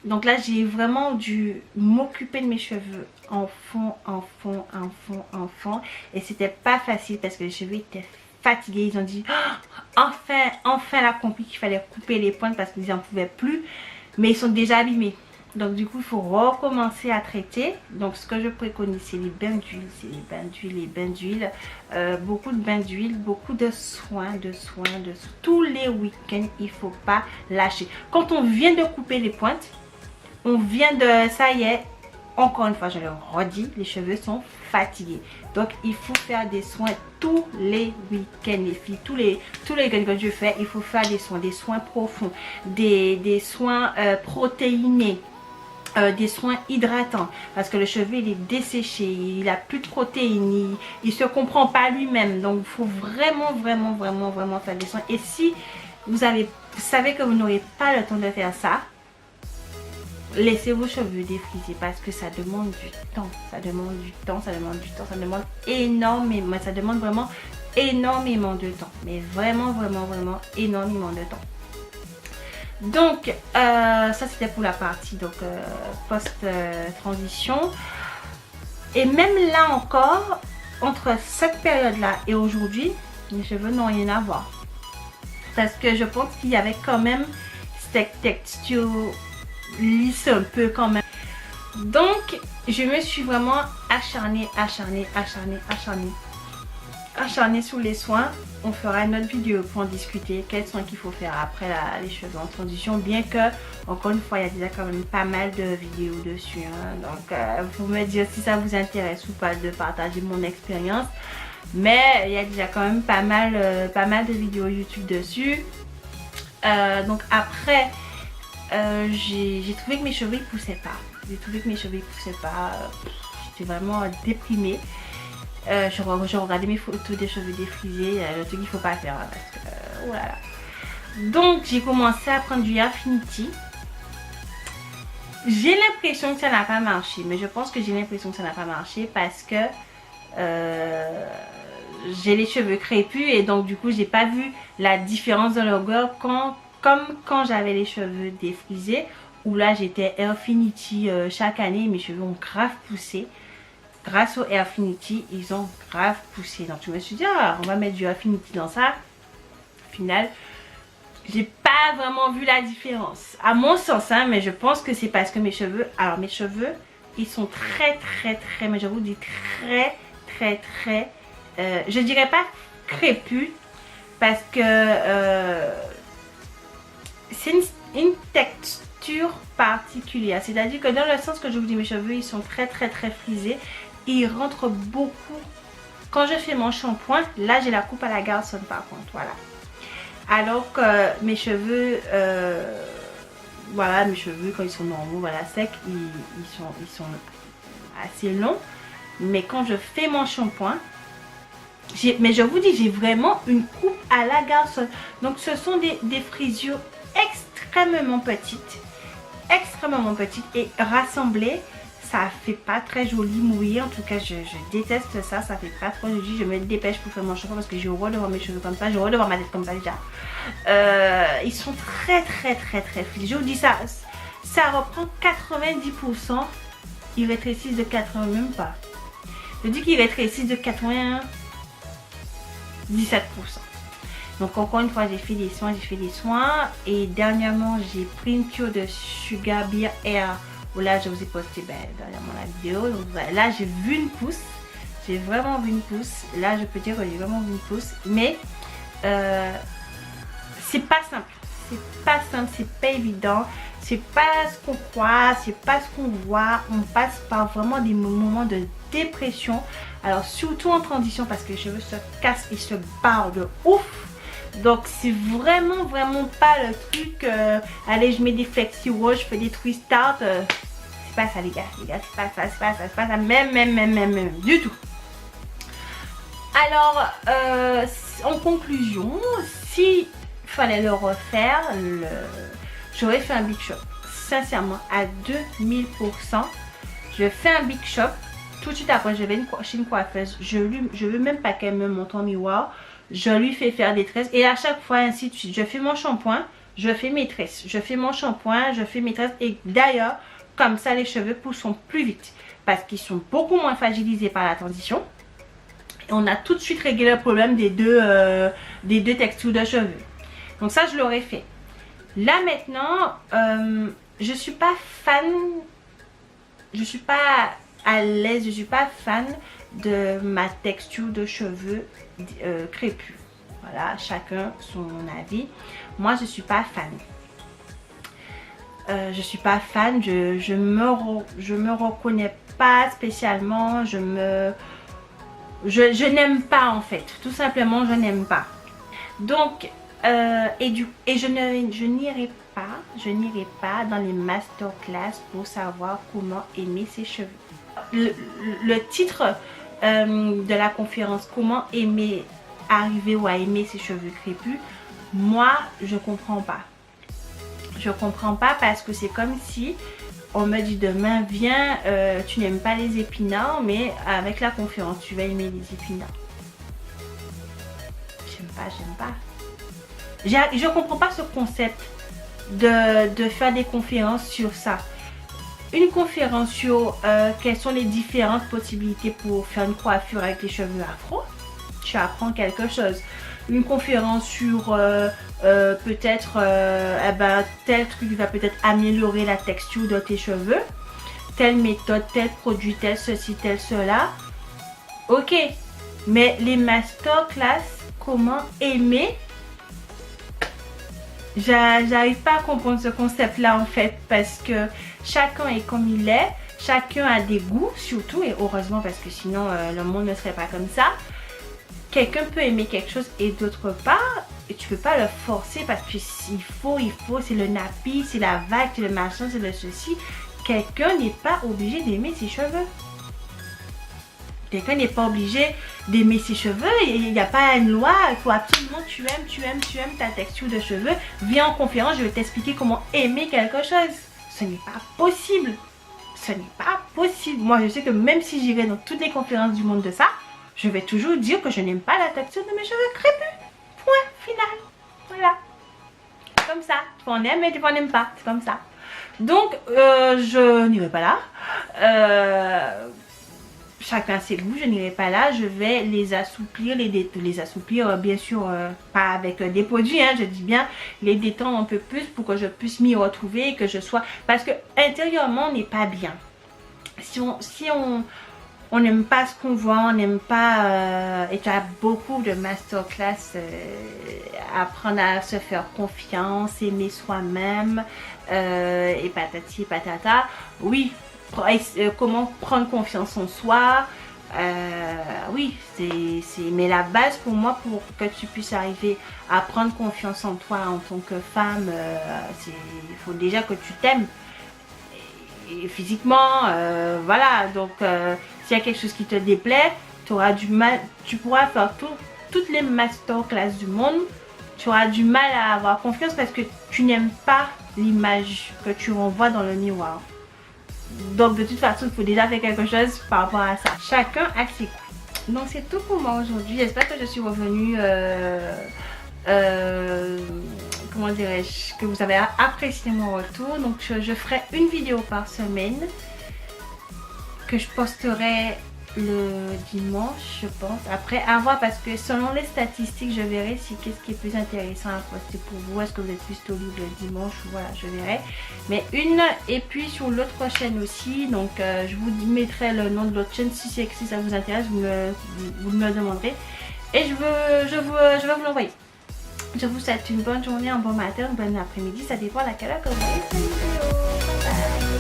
Donc là j'ai vraiment dû m'occuper de mes cheveux en fond, en fond, en fond, en fond. Et c'était pas facile parce que les cheveux étaient fatigués. Ils ont dit enfin la compris qu'il fallait couper les pointes parce qu'ils n'en pouvaient plus. Mais ils sont déjà abîmés. Donc du coup il faut recommencer à traiter. Donc ce que je préconise c'est les bains d'huile, beaucoup de bains d'huile, beaucoup de soins, tous les week-ends. Il faut pas lâcher. Quand on vient de couper les pointes, on vient de, ça y est, encore une fois je le redis, les cheveux sont fatigués. Donc il faut faire des soins tous les week-ends les filles, tous les week-ends que je fais, il faut faire des soins profonds, des soins protéinés. Des soins hydratants parce que le cheveu il est desséché, il a plus de protéines, il se comprend pas lui-même. Donc il faut vraiment faire des soins. Et si vous savez que vous n'aurez pas le temps de faire ça, laissez vos cheveux défriser parce que ça demande du temps, ça demande énormément, ça demande vraiment énormément de temps, mais vraiment énormément de temps. Donc ça c'était pour la partie donc post transition. Et même là encore, entre cette période là et aujourd'hui, mes cheveux n'ont rien à voir parce que je pense qu'il y avait quand même cette texture lisse un peu quand même. Donc je me suis vraiment acharnée sur les soins. On fera une autre vidéo pour en discuter, quels soins qu'il faut faire après les cheveux en transition, bien que encore une fois il y a déjà quand même pas mal de vidéos dessus, hein. Donc vous me dire si ça vous intéresse ou pas de partager mon expérience, mais il y a déjà quand même pas mal de vidéos YouTube dessus. Donc après j'ai trouvé que mes cheveux ils poussaient pas, j'étais vraiment déprimée. Je regardais mes photos des cheveux défrisés, le truc qu'il faut pas faire, hein, parce que oh là là. Donc j'ai commencé à prendre du Affinity. J'ai l'impression que ça n'a pas marché, mais je pense que j'ai l'impression que ça n'a pas marché parce que j'ai les cheveux crépus et donc du coup j'ai pas vu la différence de longueur comme quand j'avais les cheveux défrisés, où là j'étais Airfinity chaque année, mes cheveux ont grave poussé. Grâce au Airfinity, ils ont grave poussé. Donc je me suis dit, ah, on va mettre du Airfinity dans ça. Au final, j'ai pas vraiment vu la différence. À mon sens, hein, mais je pense que c'est parce que mes cheveux, ils sont très, mais je vous dis très, je dirais pas crépus, parce que c'est une texture particulière. C'est-à-dire que dans le sens que je vous dis, mes cheveux, ils sont très frisés. Il rentre beaucoup quand je fais mon shampoing. Là j'ai la coupe à la garçonne par contre, voilà. Alors que mes cheveux voilà, mes cheveux quand ils sont normaux, voilà, secs, ils sont assez longs. Mais quand je fais mon shampoing, mais je vous dis, j'ai vraiment une coupe à la garçonne. Donc ce sont des frisures extrêmement petites et rassemblées. Ça fait pas très joli, mouillé. En tout cas je déteste ça, ça fait pas trop joli. Je me dépêche pour faire mon shampoing parce que j'ai horreur de voir mes cheveux comme ça, j'ai horreur de voir ma tête comme ça déjà. Ils sont très frisés. Je vous dis ça reprend 90%. Ils rétrécissent de 80, même pas. Je dis qu'ils rétrécissent de 97%. Donc encore une fois j'ai fait des soins et dernièrement j'ai pris une cure de Sugar Beer Air. Là je vous ai posté dernièrement la vidéo. Donc là j'ai vu une pousse, j'ai vraiment vu une pousse. Là je peux dire que j'ai vraiment vu une pousse, mais c'est pas simple, c'est pas évident, c'est pas ce qu'on croit, c'est pas ce qu'on voit. On passe par vraiment des moments de dépression, alors surtout en transition parce que les cheveux se cassent et se barrent de ouf. Donc c'est vraiment pas le truc allez je mets des flexi wash, je fais des twist out, c'est pas ça les gars, c'est pas ça même du tout. Alors en conclusion, si fallait le refaire, j'aurais fait un big shop, sincèrement à 2000%. Je fais un big shop, tout de suite après je vais chez une coiffeuse, je veux même pas qu'elle me montre en miroir. Je lui fais faire des tresses et à chaque fois ainsi de suite. Je fais mon shampoing, je fais mes tresses, je fais mon shampoing, je fais mes tresses. Et d'ailleurs, comme ça, les cheveux pousseront plus vite parce qu'ils sont beaucoup moins fragilisés par la transition. Et on a tout de suite réglé le problème des deux textures de cheveux. Donc ça, je l'aurais fait. Là maintenant, je suis pas fan, je suis pas à l'aise, je suis pas fan de ma texture de cheveux crépus. Voilà, chacun son avis. Moi, je suis pas fan. Je suis pas fan, je me reconnais pas spécialement, je n'aime pas en fait, tout simplement je n'aime pas. Donc je n'irai pas dans les masterclass pour savoir comment aimer ses cheveux. Le titre de la conférence, comment arriver ou à aimer ses cheveux crépus, moi je comprends pas. Je comprends pas parce que c'est comme si on me dit demain, viens, tu n'aimes pas les épinards, mais avec la conférence, tu vas aimer les épinards. J'aime pas. Je comprends pas ce concept de faire des conférences sur ça. Une conférence sur quelles sont les différentes possibilités pour faire une coiffure avec les cheveux afro, tu apprends quelque chose. Une conférence sur peut-être tel truc va peut-être améliorer la texture de tes cheveux, telle méthode, tel produit, tel ceci, tel cela. Ok, mais les masterclass, comment aimer, j'arrive pas à comprendre ce concept là en fait, parce que chacun est comme il est, chacun a des goûts surtout, et heureusement parce que sinon le monde ne serait pas comme ça. Quelqu'un peut aimer quelque chose et d'autre part, et tu peux pas le forcer parce que il faut, c'est le nappi, c'est la vague, c'est le machin, c'est le ceci. Quelqu'un n'est pas obligé d'aimer ses cheveux. Quelqu'un n'est pas obligé d'aimer ses cheveux, il n'y a pas une loi, il faut absolument tu aimes ta texture de cheveux. Viens en conférence, je vais t'expliquer comment aimer quelque chose. Ce n'est pas possible. Ce n'est pas possible. Moi je sais que même si j'irai dans toutes les conférences du monde de ça, je vais toujours dire que je n'aime pas la texture de mes cheveux crépus. Point final. Voilà. Comme ça. Tu en aimes et tu n'en aimes pas. C'est comme ça. Donc, je n'irai pas là. Chacun ses goûts. Je n'irai pas là. Je vais les assouplir. Les assouplir, bien sûr, pas avec des produits. Hein, je dis bien les détendre un peu plus pour que je puisse m'y retrouver. Et que je sois... Parce que intérieurement, on n'est pas bien. Si on n'aime pas ce qu'on voit, on n'aime pas, et tu as beaucoup de masterclass, apprendre à se faire confiance, aimer soi-même, et patati et patata. Oui, comment prendre confiance en soi, oui, mais la base pour moi, pour que tu puisses arriver à prendre confiance en toi en tant que femme, il faut déjà que tu t'aimes. Physiquement, voilà, donc s'il y a quelque chose qui te déplaît, tu auras du mal, tu pourras faire toutes les masterclass du monde, tu auras du mal à avoir confiance parce que tu n'aimes pas l'image que tu renvoies dans le miroir. Donc de toute façon, il faut déjà faire quelque chose par rapport à ça. Chacun a ses goûts. Donc c'est tout pour moi aujourd'hui. J'espère que je suis revenue comment dirais-je, que vous avez apprécié mon retour. Donc je ferai une vidéo par semaine que je posterai le dimanche, je pense. Après, à voir, parce que selon les statistiques, je verrai si qu'est-ce qui est plus intéressant à poster pour vous. Est-ce que vous êtes plus libre le dimanche? Voilà, je verrai. Mais une, et puis sur l'autre chaîne aussi. Donc je vous mettrai le nom de l'autre chaîne si ça vous intéresse, vous me le demanderez. Et je vais vous l'envoyer. Je vous souhaite une bonne journée, un bon matin, un bon après-midi. Ça dépend à laquelle heure que vous voyez cette vidéo. Bye bye.